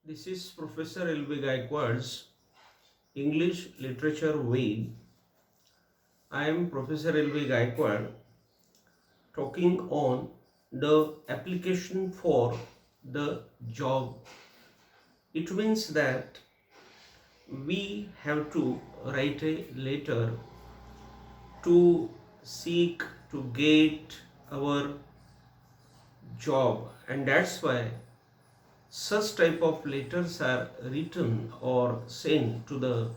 This is Prof.L.B. Gayakawad's English Literature Web. I am Prof.L.B. Gayakawad talking on the application for the job. It means that we have to write a letter to seek to get our job, and that's why such type of letters are written or sent to the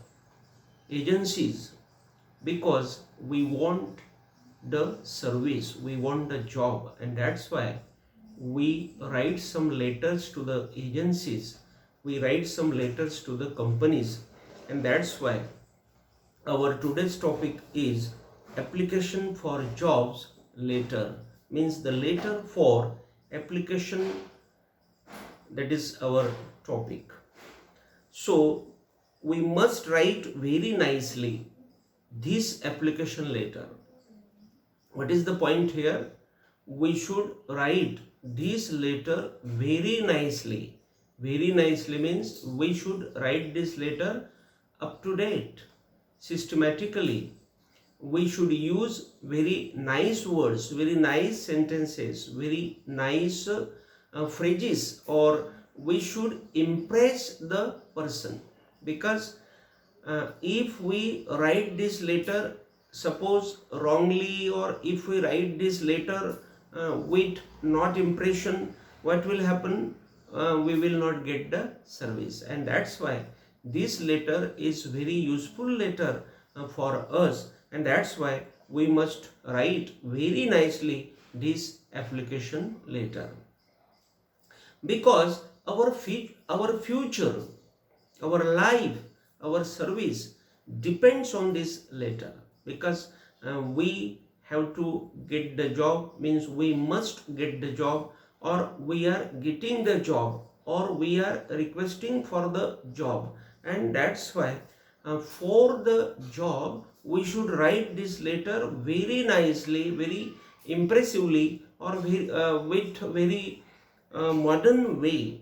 agencies, because we want the service, we want the job, and that's why we write some letters to the agencies, we write some letters to the companies, and that's why our today's topic is application for jobs letter. Means the letter for application, that is our topic. So we must write very nicely this application letter. What is the point here? We should write this letter very nicely. Very nicely means we should write this letter up to date, systematically. We should use very nice words, very nice sentences, very nice phrases, or we should impress the person. Because if we write this letter suppose wrongly, or if we write this letter with not impression, what will happen? We will not get the service, and that's why this letter is very useful letter for us, and that's why we must write very nicely this application letter. Because our future, our life, our service depends on this letter. Because we have to get the job, means we must get the job, or we are getting the job, or we are requesting for the job, and that's why for the job we should write this letter very nicely, very impressively, or with very modern way,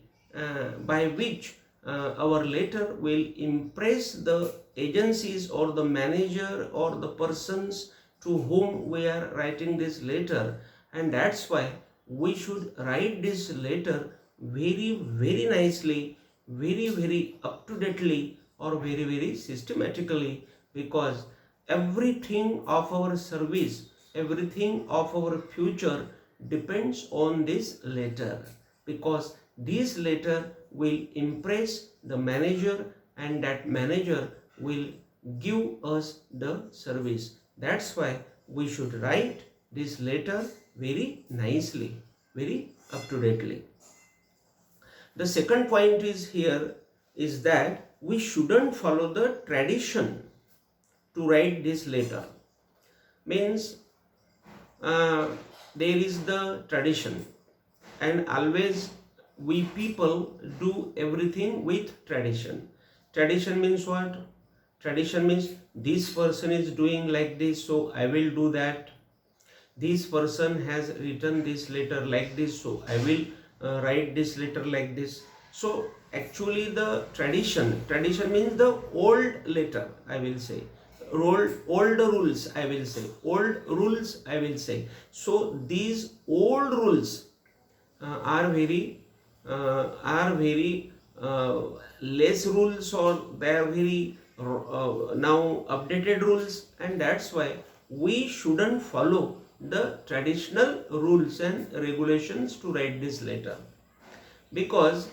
by which our letter will impress the agencies or the manager or the persons to whom we are writing this letter, and that's why we should write this letter very nicely, very up to dately, or very systematically. Because everything of our service, everything of our future depends on this letter. Because this letter will impress the manager, and that manager will give us the service. That's why we should write this letter very nicely, very up to dately. The second point is here is that we shouldn't follow the tradition to write this letter. Means there is the tradition, and always we people do everything with tradition. Tradition means what? Tradition means this person is doing like this, so I will do that. This person has written this letter like this, so I will write this letter like this. So actually the tradition means the old letter, I will say, old rules, I will say, old rules, I will say. So these old rules are very less rules, or they are very now updated rules, and that's why we shouldn't follow the traditional rules and regulations to write this letter. Because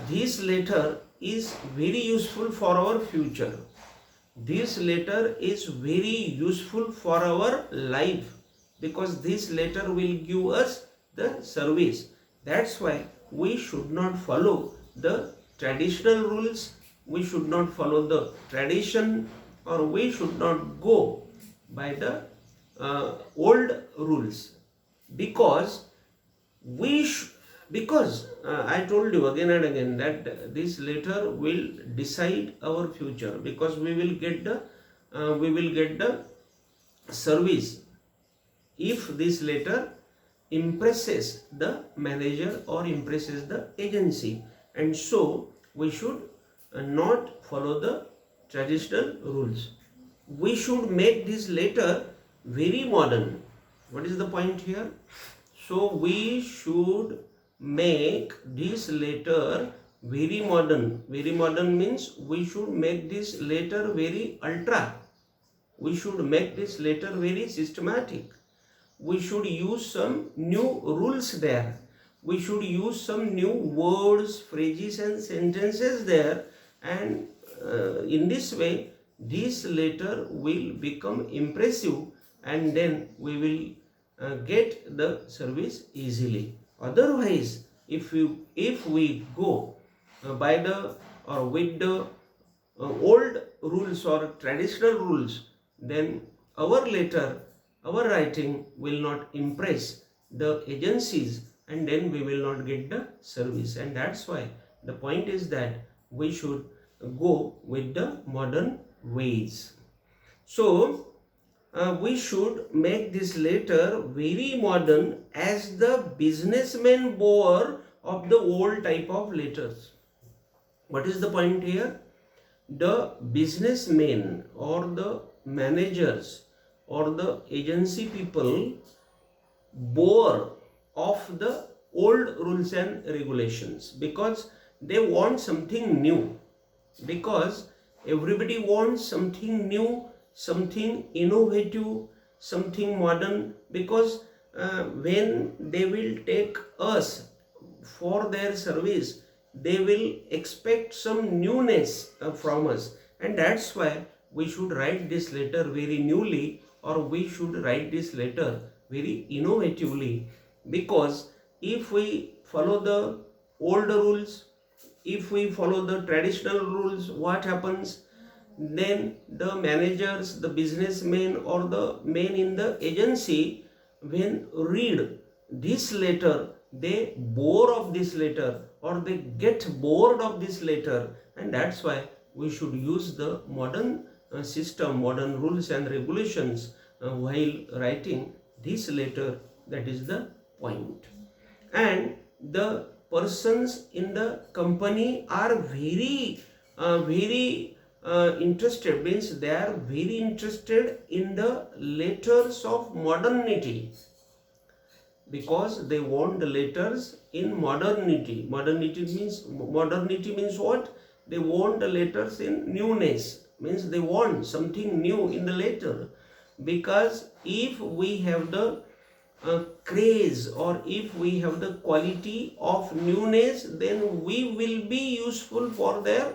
this letter is very useful for our future. This letter is very useful for our life, because this letter will give us the service. That's why we should not follow the traditional rules, we should not follow the tradition, or we should not go by the old rules. Because I told you again and again that this letter will decide our future, because we will get the service if this letter impresses the manager or impresses the agency. and so we should not follow the traditional rules. We should make this letter very modern. What is the point here? So we should make this letter very modern. Very modern means we should make this letter very ultra. We should make this letter very systematic. We should use some new rules there. We should use some new words, phrases and sentences there, and in this way this letter will become impressive, and then we will get the service easily. Otherwise, if we go by the or with the old rules or traditional rules, then our letter, our writing will not impress the agencies, and then we will not get the service. And that's why the point is that we should go with the modern ways. So we should make this letter very modern, as the businessman bore of the old type of letters. What is the point here? The businessmen or the managers or the agency people bore of the old rules and regulations, because they want something new, because everybody wants something new, something innovative, something modern, because when they will take us for their service, they will expect some newness from us, and that's why we should write this letter very newly, or we should write this letter very innovatively. Because if we follow the old rules, if we follow the traditional rules, what happens? Then the managers, the businessmen or the men in the agency, when read this letter, they bore of this letter, or they get bored of this letter, and that's why we should use the modern system, modern rules and regulations while writing this letter. That is the point. And the persons in the company are very interested, means they are very interested in the letters of modernity, because they want the letters in modernity. Modernity means what? They want the letters in newness, means they want something new in the letter. Because if we have the craze, or if we have the quality of newness, then we will be useful for their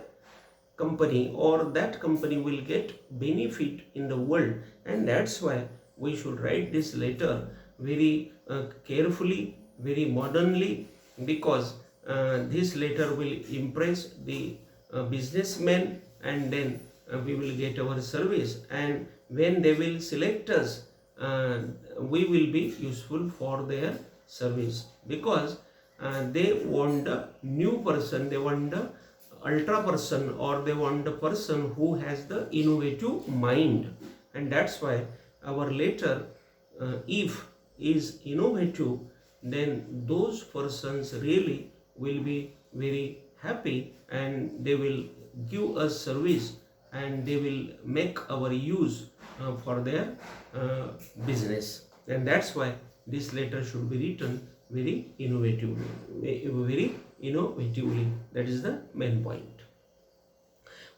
company, or that company will get benefit in the world. And that's why we should write this letter very carefully, very modernly, because this letter will impress the businessmen, and then we will get our service, and when they will select us, we will be useful for their service, because they want a new person, they want the ultra person, or they want the person who has the innovative mind. And that's why our letter, if is innovative, then those persons really will be very happy, and they will give us service, and they will make our use for their business. And that's why this letter should be written very innovatively. That is the main point.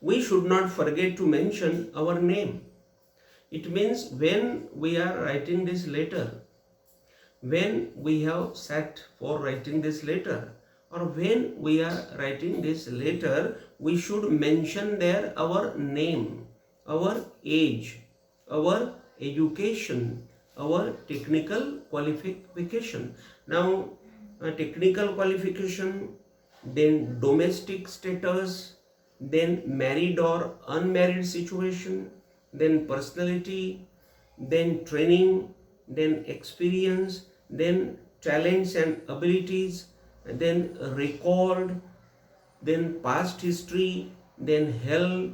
We should not forget to mention our name. It means when we are writing this letter, when we have sat for writing this letter, or when we are writing this letter, we should mention there our name, our age, our education, our technical qualification. Now, technical qualification, then domestic status, then married or unmarried situation, then personality, then training, then experience, then talents and abilities, then record, then past history, then health,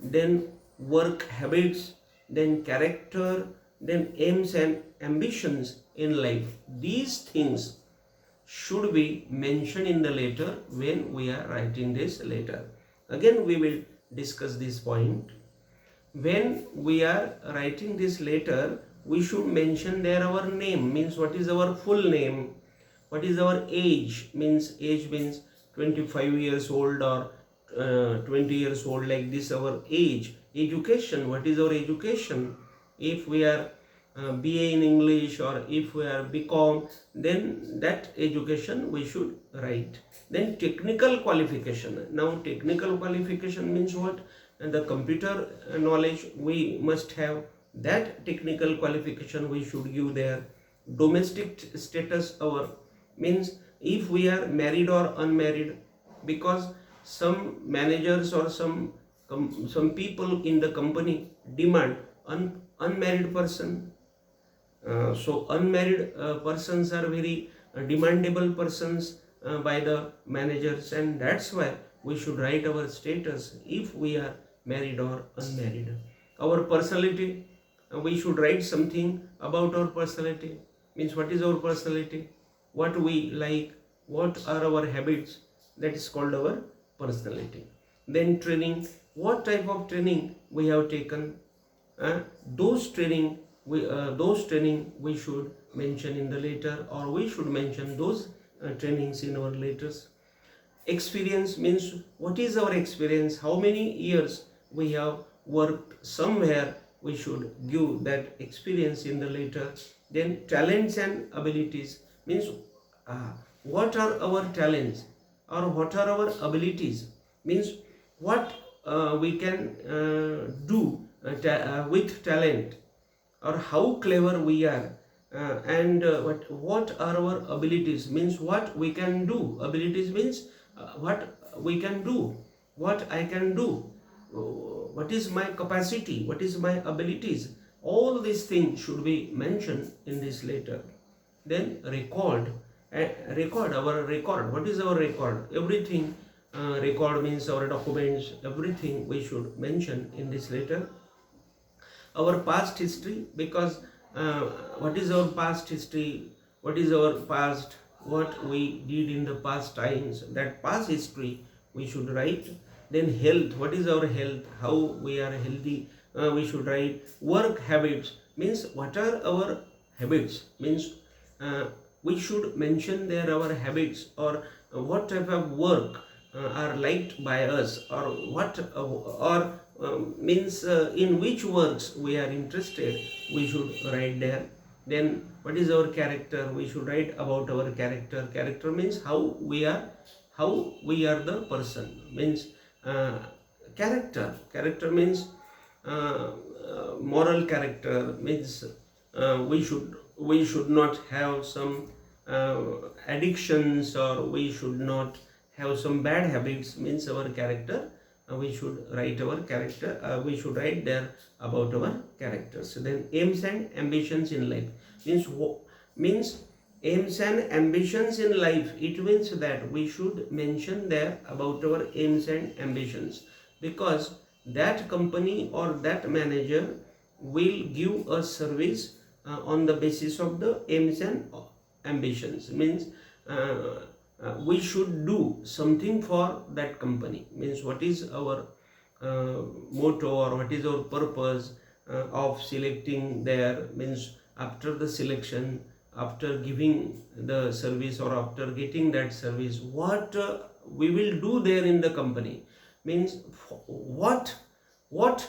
then work habits, then character, then aims and ambitions in life. These things should be mentioned in the letter when we are writing this letter. Again, we will discuss this point. When we are writing this letter, we should mention there our name, means what is our full name, what is our age, means 25 years old or 20 years old, like this our age. Education, what is our education, if we are BA in English or if we are BCom, then that education we should write. Then technical qualification. Now technical qualification means what? And the computer knowledge we must have, that technical qualification we should give there. Domestic status our, means if we are married or unmarried, because some managers or some people in the company demand unmarried person. So unmarried persons are very demandable persons by the managers, and that's why we should write our status if we are married or unmarried. Our personality, we should write something about our personality, means what is our personality, what we like, what are our habits, that is called our personality. Then training, what type of training we have taken, those training we should mention in the letter, or we should mention those trainings in our letters. Experience means what is our experience, how many years we have worked somewhere, we should give that experience in the letter. Then talents and abilities, means what are our talents or what are our abilities, means what we can do with talent, or how clever we are, and what are our abilities, means what we can do. Abilities means what we can do, what I can do, what is my capacity, what is my abilities. All these things should be mentioned in this letter. Then record, our record, what is our record, everything. Record means our documents, everything we should mention in this letter. Our past history, because what is our past history, what is our past, what we did in the past times, that past history we should write. Then health, what is our health, how we are healthy, we should write. Work habits, means what are our habits, means we should mention there our habits, or what type of work are liked by us, or what or means in which works we are interested, we should write there. Then what is our character, we should write about our character. Character means how we are the person, means character means moral character, means we should not have some addictions, or we should not have some bad habits, means our character. We should write our character, we should write there about our characters. Then aims and ambitions in life, means aims and ambitions in life, it means that we should mention there about our aims and ambitions, because that company or that manager will give a service on the basis of the aims and ambitions, means we should do something for that company, means what is our motto, or what is our purpose of selecting there, means after the selection, after giving the service or after getting that service, what we will do there in the company, means what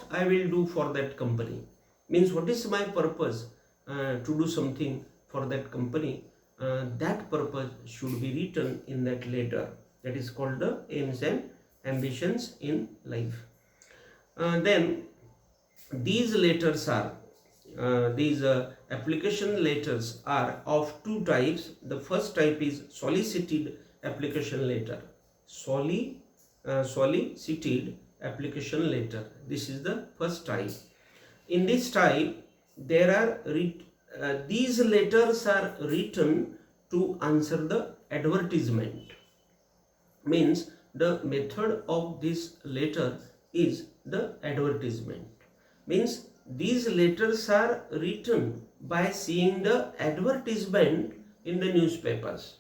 I will do for that company, means what is my purpose to do something for that company. That purpose should be written in that letter. That is called the aims and ambitions in life. Then these letters are these application letters are of two types. The first type is solicited application letter. Solicited application letter. This is the first type. In this type, there are these letters are written to answer the advertisement. Means the method of this letter is the advertisement. Means these letters are written by seeing the advertisement in the newspapers.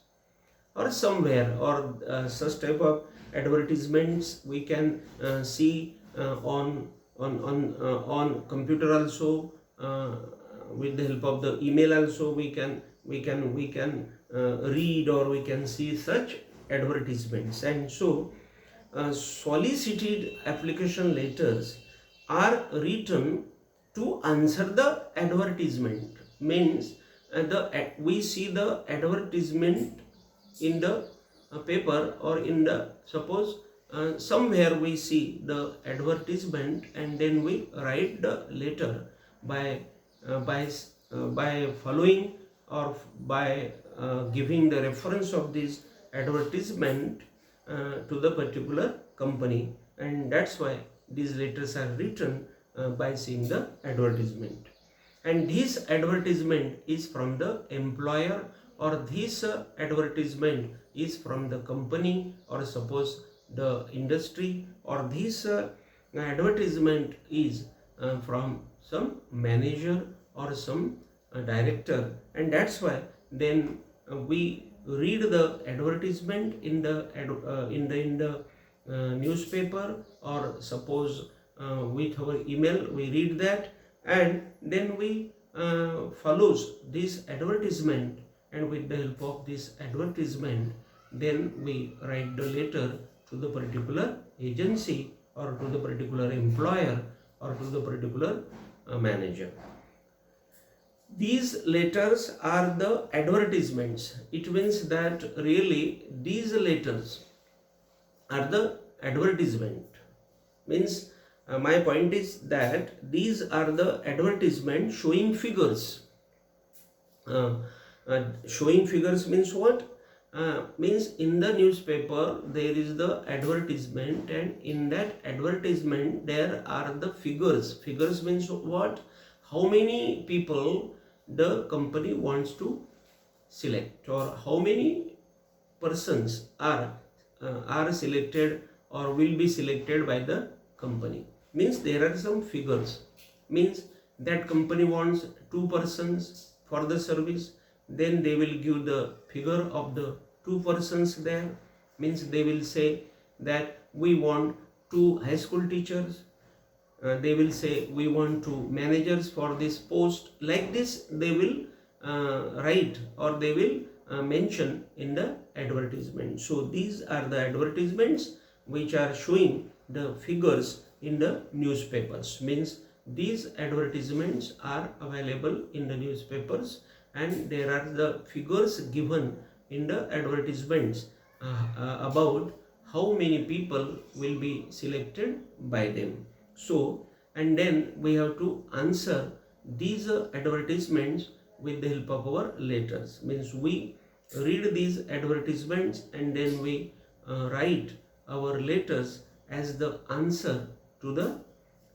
or somewhere, or such type of advertisements we can see on computer also, with the help of the email also we can read, or we can see such advertisements. And so solicited application letters are written to answer the advertisement. Means we see the advertisement in the paper, or in the, suppose somewhere we see the advertisement, and then we write the letter by following, or by giving the reference of this advertisement to the particular company. And that's why these letters are written by seeing the advertisement. And this advertisement is from the employer, or this advertisement is from the company, or suppose the industry, or this advertisement is from some manager or some director. And that's why then we read the advertisement in the newspaper, or suppose with our email we read that, and then we follows this advertisement, and with the help of this advertisement then we write the letter to the particular agency, or to the particular employer, or to the particular manager. These letters are the advertisements. It means that really these letters are the advertisement. Means my point is that these are the advertisement showing figures. Showing figures means what? Means in the newspaper there is the advertisement, and in that advertisement there are the figures. Figures means what? How many people the company wants to select, or how many persons are selected or will be selected by the company. Means there are some figures. Means that company wants 2 persons for the service, then they will give the figure of the 2 persons there. Means they will say that we want 2 high school teachers, they will say we want 2 managers for this post. Like this they will write, or they will mention in the advertisement. So these are the advertisements which are showing the figures in the newspapers. Means these advertisements are available in the newspapers, and there are the figures given in the advertisements about how many people will be selected by them. So, and then we have to answer these advertisements with the help of our letters. Means we read these advertisements, and then we write our letters as the answer to the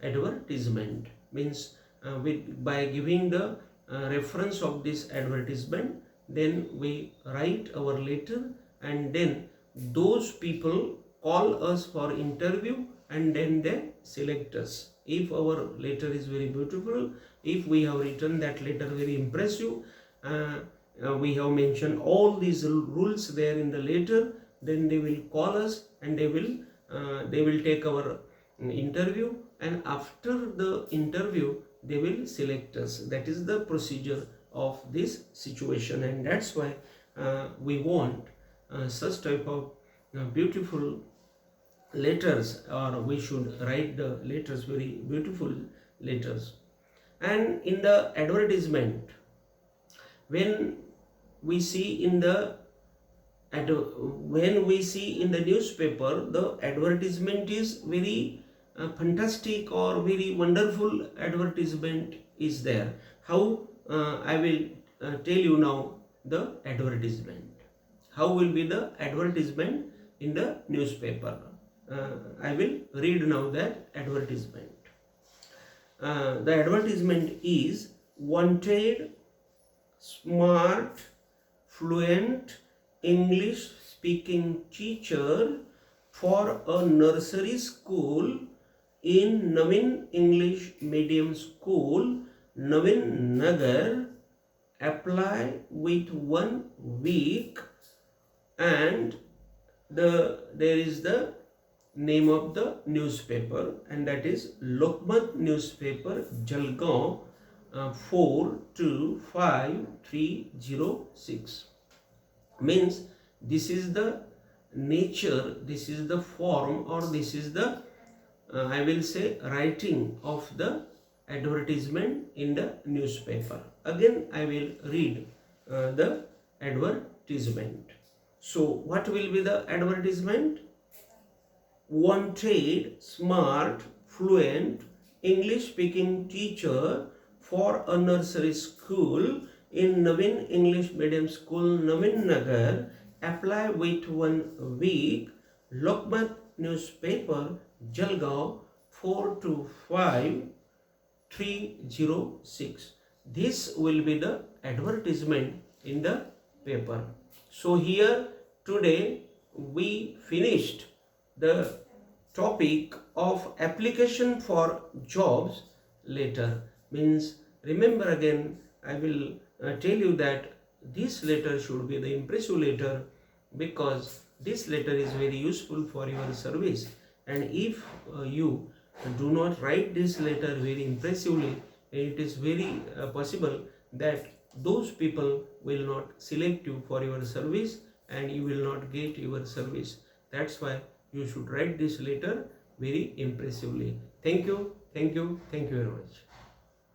advertisement. Means by giving the reference of this advertisement, then we write our letter, and then those people call us for interview, and then they select us. If our letter is very beautiful, if we have written that letter very impressive, we have mentioned all these rules there in the letter, then they will call us, and they will take our interview, and after the interview they will select us. That is the procedure of this situation, and that's why we want such type of beautiful letters, or we should write the letters, very beautiful letters. And in the advertisement, when we see in the newspaper, the advertisement is very fantastic or very wonderful advertisement is there. How? I will tell you now the advertisement. How will be the advertisement in the newspaper? I will read now that advertisement. The advertisement is wanted smart, fluent English speaking teacher for a nursery school in Navin English Medium School, Navin Nagar. Apply with 1 week and there is the name of the newspaper, and that is Lokmat newspaper, Jalgaon, 425306. Means this is the nature, this is the form, or this is the I will say writing of the advertisement in the newspaper. Again I will read the advertisement. So what will be the advertisement? Wanted smart, fluent English speaking teacher for a nursery school in Navin English Medium School, Navin Nagar. Apply with 1 week. Lokmat newspaper, Jalgaon, 425306. This will be the advertisement in the paper. So here today we finished the topic of application for jobs letter. Means remember again, I will tell you that this letter should be the impressive letter, because this letter is very useful for your service, and if you do not write this letter very impressively, it is very possible that those people will not select you for your service and you will not get your service. That's why you should write this letter very impressively. Thank you very much.